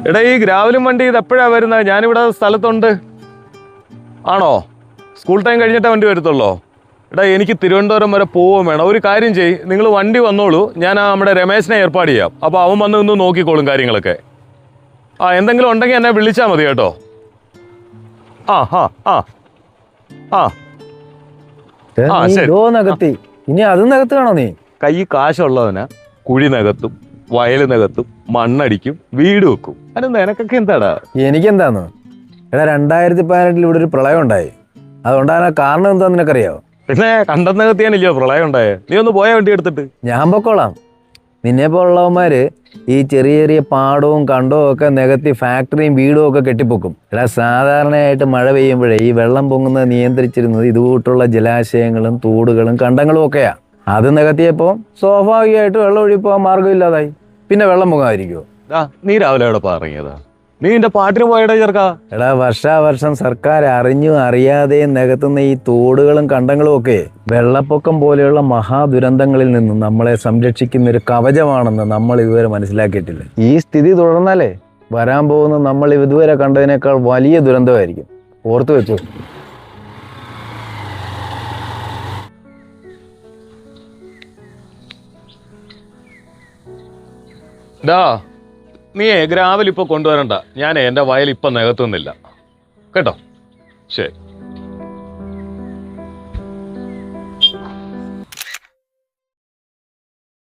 എടാ ഈ ഗ്രാവലും വണ്ടി ഇത് എപ്പോഴാ വരുന്നത്? ഞാനിവിടെ സ്ഥലത്തുണ്ട്. ആണോ? സ്കൂൾ ടൈം കഴിഞ്ഞിട്ടേ വണ്ടി വരത്തുള്ളോ? എടാ എനിക്ക് തിരുവനന്തപുരം വരെ പോവുകയും വേണം. ഒരു കാര്യം ചെയ്യ്, നിങ്ങൾ വണ്ടി വന്നോളൂ, ഞാൻ നമ്മുടെ രമേശിനെ ഏർപ്പാട് ചെയ്യാം. അപ്പോൾ അവൻ വന്ന് നിന്ന് നോക്കിക്കോളും കാര്യങ്ങളൊക്കെ. എന്തെങ്കിലും ഉണ്ടെങ്കിൽ എന്നെ വിളിച്ചാൽ മതി കേട്ടോ. ആ ആ ആ ആ ശരി. ഇനി അത് നികത്തുകയാണോ നീ? കൈ കാശുള്ളവനാ കുഴി നികത്തും, വയൽ നികത്തും, മണ്ണടിക്കും, വീട് വെക്കും. അതിന് നിനക്കൊക്കെ എന്താടാ? എനിക്കെന്താന്ന്? എടാ 2018 ഇവിടെ ഒരു പ്രളയം ഉണ്ടായി. അതുകൊണ്ടാണ് കാരണം എന്താന്ന് നിനക്കറിയാവോ? പിന്നെ കണ്ടം നികത്തിയാനില്ലയോ പ്രളയം ഉണ്ടായേ? നീ ഒന്ന് പോയ വണ്ടി എടുത്തിട്ട്. ഞാൻ പൊക്കോളാം. നിന്നെ പോലുള്ളവന്മാര് ഈ ചെറിയ ചെറിയ പാടവും കണ്ടവും ഒക്കെ നികത്തി ഫാക്ടറിയും വീടും ഒക്കെ കെട്ടിപ്പൊക്കും. എടാ സാധാരണയായിട്ട് മഴ പെയ്യുമ്പോഴേ ഈ വെള്ളം പൊങ്ങുന്നത് നിയന്ത്രിച്ചിരുന്നത് ഇതുകൂട്ടുള്ള ജലാശയങ്ങളും തോടുകളും കണ്ടങ്ങളും ഒക്കെയാ. അത് നികത്തിയപ്പോൾ സ്വാഭാവികമായിട്ട് വെള്ളം ഒഴിപ്പോകാൻ മാർഗമില്ലാതായി. പിന്നെ വെള്ളം പൊങ്ങാതിരിക്കുമോ? നീ രാവിലെ എവിടെ ഇറങ്ങിയതാ? നീ നിന്റെ പാട്ടിന് പോയടാ ചെറുക്കാ. എടാ വർഷാവർഷം സർക്കാർ അറിഞ്ഞും അറിയാതെയും നികത്തുന്ന ഈ തോടുകളും കണ്ടങ്ങളും ഒക്കെ വെള്ളപ്പൊക്കം പോലെയുള്ള മഹാദുരന്തങ്ങളിൽ നിന്നും നമ്മളെ സംരക്ഷിക്കുന്ന ഒരു കവചമാണെന്ന് നമ്മൾ ഇതുവരെ മനസ്സിലാക്കിയിട്ടില്ല. ഈ സ്ഥിതി തുടർന്നാലേ വരാൻ പോകുന്ന നമ്മൾ ഇതുവരെ കണ്ടതിനേക്കാൾ വലിയ ദുരന്തമായിരിക്കും. ഓർത്തു വെച്ചു. നീ ഗ്രാവൽ ഇപ്പൊ കൊണ്ടുവരണ്ട. ഞാൻ എന്റെ വയൽ ഇപ്പൊ നികത്തുന്നില്ല കേട്ടോ. ശരി.